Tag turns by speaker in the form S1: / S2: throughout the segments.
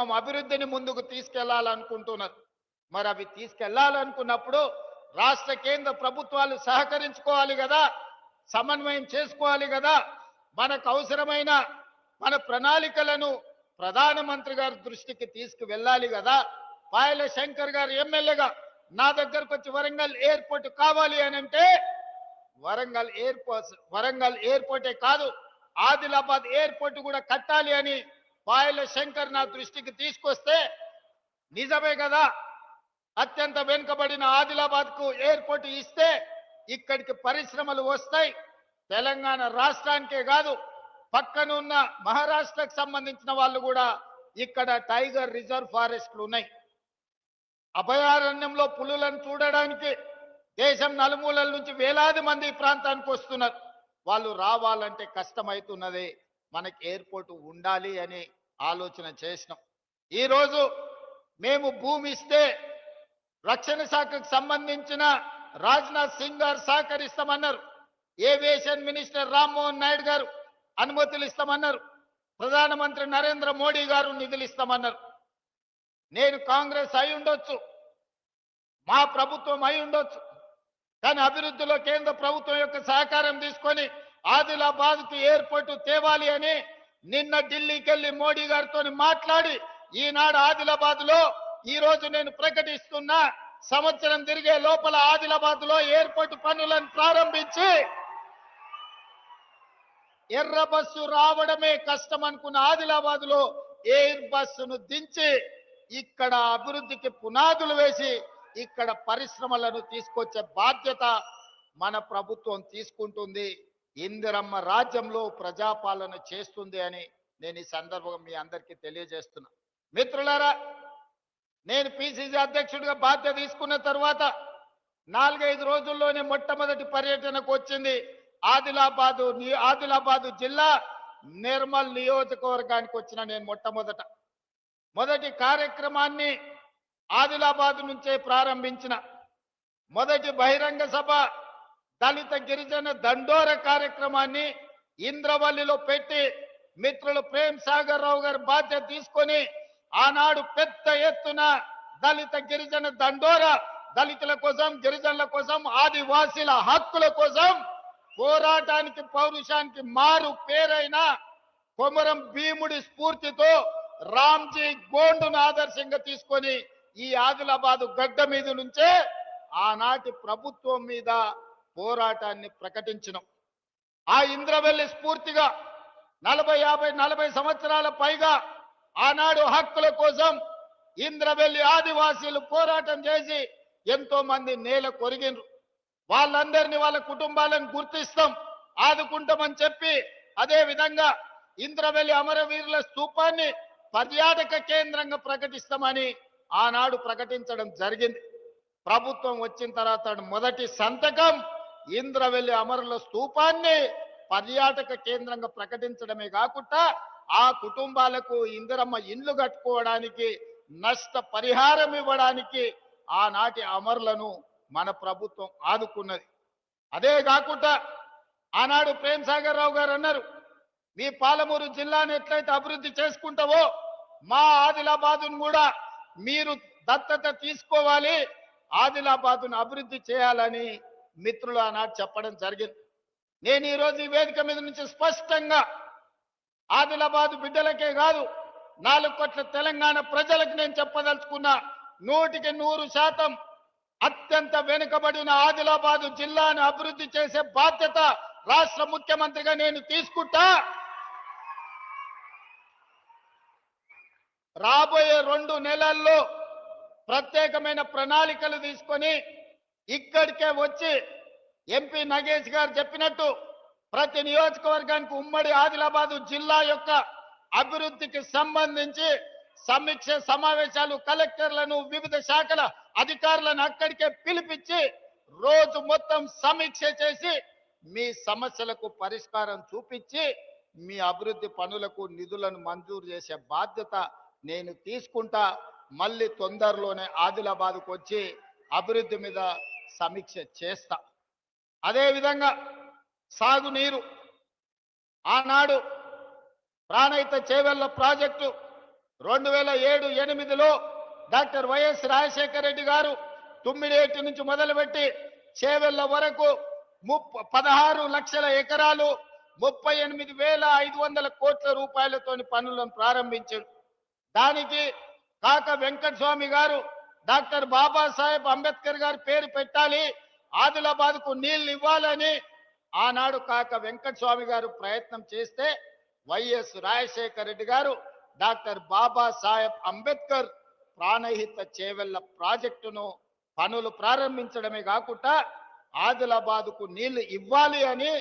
S1: సంక్షేమం అభివృద్ధిని ముందుకు తీసుకెళ్లాలనుకుంటున్నారు. మరి అవి తీసుకెళ్లాలనుకున్నప్పుడు రాష్ట్ర కేంద్ర ప్రభుత్వాలు సహకరించుకోవాలి కదా, సమన్వయం చేసుకోవాలి కదా. మనకు అవసరమైన మన ప్రణాళికలను ప్రధానమంత్రి గారి దృష్టికి తీసుకువెళ్ళాలి కదా. పాయల శంకర్ గారు ఎమ్మెల్యేగా నా దగ్గరకు వచ్చి వరంగల్ ఎయిర్పోర్ట్ కావాలి అని అంటే వరంగల్ ఎయిర్పోర్టే కాదు, ఆదిలాబాద్ ఎయిర్పోర్ట్ కూడా కట్టాలి అని పాయల శంకర్ నా దృష్టికి తీసుకొస్తే నిజమే కదా. అత్యంత వెనుకబడిన ఆదిలాబాద్ కు ఎయిర్పోర్ట్ ఇస్తే ఇక్కడికి పరిశ్రమలు వస్తాయి. తెలంగాణ రాష్ట్రానికే కాదు, పక్కనున్న మహారాష్ట్రకు సంబంధించిన వాళ్ళు కూడా ఇక్కడ టైగర్ రిజర్వ్ ఫారెస్ట్లు ఉన్నాయి. అభయారణ్యంలో పులులను చూడడానికి దేశం నలుమూలల నుంచి వేలాది మంది ఈ ప్రాంతానికి వస్తున్నారు. వాళ్ళు రావాలంటే కష్టమవుతున్నది. మనకి ఎయిర్పోర్ట్ ఉండాలి అని ఆలోచన చేసినాం. ఈరోజు మేము భూమి ఇస్తే రక్షణ శాఖకు సంబంధించిన రాజ్నాథ్ సింగ్ గారు సహకరిస్తామన్నారు. ఏవియేషన్ మినిస్టర్ రామ్మోహన్ నాయుడు గారు అనుమతులు ఇస్తామన్నారు. ప్రధానమంత్రి నరేంద్ర మోడీ గారు నిధులు ఇస్తామన్నారు. నేను కాంగ్రెస్ అయి ఉండొచ్చు, మా ప్రభుత్వం అయి ఉండొచ్చు, కానీ అభివృద్ధిలో కేంద్ర ప్రభుత్వం యొక్క సహకారం తీసుకొని ఆదిలాబాద్కి ఎయిర్పోర్ట్ తేవాలి అని నిన్న ఢిల్లీకి వెళ్లి మోడీ గారితో మాట్లాడి ఈనాడు ఆదిలాబాద్ లో ఈ రోజు నేను ప్రకటిస్తున్నా, సంవత్సరం తిరిగే లోపల ఆదిలాబాద్ లో ఎయిర్పోర్ట్ పనులను ప్రారంభించి ఎర్ర బస్సు రావడమే కష్టం అనుకున్న ఆదిలాబాద్ లో ఎయిర్ బస్సును దించి ఇక్కడ అభివృద్ధికి పునాదులు వేసి ఇక్కడ పరిశ్రమలను తీసుకొచ్చే బాధ్యత మన ప్రభుత్వం తీసుకుంటుంది. ఇందిరమ్మ రాజ్యంలో ప్రజాపాలన చేస్తుంది అని నేను ఈ సందర్భంగా మీ అందరికీ తెలియజేస్తున్నా. మిత్రులారా, నేను పిసిసి అధ్యక్షుడిగా బాధ్యత తీసుకున్న తర్వాత 4-5 రోజుల్లోనే మొట్టమొదటి పర్యటనకు వచ్చింది ఆదిలాబాదు జిల్లా నిర్మల్ నియోజకవర్గానికి వచ్చిన నేను మొదటి కార్యక్రమాన్ని ఆదిలాబాద్ నుంచే ప్రారంభించిన. మొదటి బహిరంగ సభ దళిత గిరిజన దండోర కార్యక్రమాన్ని ఇంద్రవల్లిలో పెట్టి మిత్రులు ప్రేమ్ సాగర్ రావు గారు బాధ్యత తీసుకొని ఆనాడు పెద్ద ఎత్తున దళిత గిరిజన దండోర, దళితుల కోసం, గిరిజనుల కోసం, ఆదివాసీల హక్కుల కోసం పోరాటానికి పౌరుషానికి మారు పేరైన కొమరం భీముడి స్ఫూర్తితో రామ్జీ గోండును ఆదర్శంగా తీసుకొని ఈ ఆదిలాబాదు గడ్డ మీద నుంచే ఆనాటి ప్రభుత్వం మీద పోరాటాన్ని ప్రకటించినాం. ఆ ఇంద్రవెల్లి స్ఫూర్తిగా 40 సంవత్సరాల పైగా ఆనాడు హక్కుల కోసం ఇంద్రవెల్లి ఆదివాసీలు పోరాటం చేసి ఎంతో మంది నేల కొరిగినరు. వాళ్ళందరినీ, వాళ్ళ కుటుంబాలను గుర్తిస్తాం, ఆదుకుంటామని చెప్పి అదే విధంగా ఇంద్రవెల్లి అమరవీరుల స్తూపాన్ని పర్యాటక కేంద్రంగా ప్రకటిస్తామని ఆనాడు ప్రకటించడం జరిగింది. ప్రభుత్వం వచ్చిన తర్వాత మొదటి సంతకం ఇంద్రవెల్లి అమరుల స్తూపాన్ని పర్యాటక కేంద్రంగా ప్రకటించడమే కాకుండా ఆ కుటుంబాలకు ఇందిరమ్మ ఇండ్లు కట్టుకోవడానికి, నష్ట పరిహారం ఇవ్వడానికి ఆనాటి అమరులను మన ప్రభుత్వం ఆదుకున్నది. అదే కాకుండా ఆనాడు ప్రేమ్ సాగర్ రావు గారు అన్నారు, మీ పాలమూరు జిల్లాను ఎట్లయితే అభివృద్ధి చేసుకుంటావో మా ఆదిలాబాదును కూడా మీరు దత్తత తీసుకోవాలి, ఆదిలాబాదును అభివృద్ధి చేయాలని మిత్రులు ఆనాడు చెప్పడం జరిగింది. నేను ఈరోజు ఈ వేదిక మీద నుంచి స్పష్టంగా ఆదిలాబాదు బిడ్డలకే కాదు 4 కోట్ల తెలంగాణ ప్రజలకు నేను చెప్పదలుచుకున్నా, 100% అత్యంత వెనుకబడిన ఆదిలాబాదు జిల్లాను అభివృద్ధి చేసే బాధ్యత రాష్ట్ర ముఖ్యమంత్రిగా నేను తీసుకుంటా. రాబోయే 2 నెలల్లో ప్రత్యేకమైన ప్రణాళికలు తీసుకొని ఇక్కడికే వచ్చి ఎంపీ నగేష్ గారు చెప్పినట్టు ప్రతి నియోజకవర్గానికి ఉమ్మడి ఆదిలాబాదు జిల్లా యొక్క అభివృద్ధికి సంబంధించి సమీక్ష సమావేశాలు, కలెక్టర్లను, వివిధ శాఖల అధికారులను అక్కడికే పిలిపించి రోజు మొత్తం సమీక్ష చేసి మీ సమస్యలకు పరిష్కారం చూపించి మీ అభివృద్ధి పనులకు నిధులను మంజూరు చేసే బాధ్యత నేను తీసుకుంటా. మళ్ళీ తొందరలోనే ఆదిలాబాద్కు వచ్చి అభివృద్ధి మీద సమీక్ష చేస్తా. అదేవిధంగా సాగునీరు, ఆనాడు ప్రాణహిత చేవెళ్ల ప్రాజెక్టు 2007, 8లో డాక్టర్ వైఎస్ రాజశేఖర రెడ్డి గారు తుమ్మిడేటి నుంచి మొదలుపెట్టి చేవెళ్ల వరకు 16 లక్షల ఎకరాలు 38,500 కోట్ల రూపాయలతోని పనులను ప్రారంభించారు. దానికి కాక వెంకటస్వామి గారు డాక్టర్ బాబాసాహెబ్ అంబేద్కర్ గారి పేరు పెట్టాలి, ఆదిలాబాద్ కు నీళ్లు ఇవ్వాలని ఆనాడు కాక వెంకటస్వామి గారు ప్రయత్నం చేస్తే వైఎస్ రాజశేఖర రెడ్డి గారు డాక్టర్ బాబాసాహెబ్ అంబేద్కర్ ప్రాణహిత చేవెళ్ల ప్రాజెక్టును పనులు ప్రారంభించడమే కాకుండా ఆదిలాబాద్కు నీళ్లు ఇవ్వాలి అని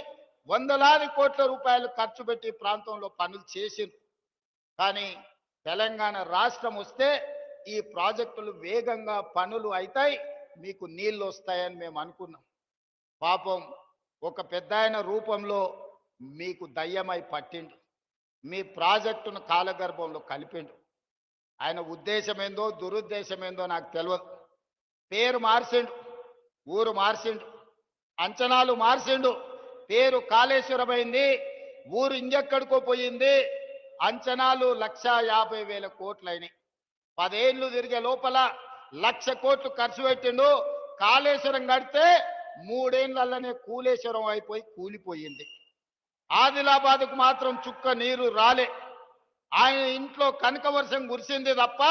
S1: వందలాది కోట్ల రూపాయలు ఖర్చు పెట్టి ప్రాంతంలో పనులు చేసింది. కానీ తెలంగాణ రాష్ట్రం వస్తే ఈ ప్రాజెక్టులు వేగంగా పనులు అవుతాయి, మీకు నీళ్లు వస్తాయని మేము అనుకున్నాం. పాపం ఒక పెద్దాయన రూపంలో మీకు దయ్యమై పట్టిండు, మీ ప్రాజెక్టును కాలగర్భంలో కలిపిండు. ఆయన ఉద్దేశం ఏందో దురుద్దేశం ఏందో నాకు తెలియదు. పేరు మార్చిండు, ఊరు మార్చిండు, అంచనాలు మార్చిండు. పేరు కాళేశ్వరమైంది, ఊరు ఇంకెక్కడికో పోయింది. అంచనాలు 1,50,000 కోట్లయినాయి. 10 ఏళ్ళు తిరిగే లోపల 1,00,000 కోట్లు ఖర్చు పెట్టిండు. కాళేశ్వరం కడితే 3 ఏళ్లలోనే కూలేశ్వరం అయిపోయి కూలిపోయింది. ఆదిలాబాద్కు మాత్రం చుక్క నీరు రాలే. ఆయన ఇంట్లో కనక వర్షం కురిసింది తప్ప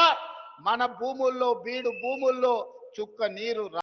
S1: మన భూముల్లో బీడు భూముల్లో చుక్క నీరు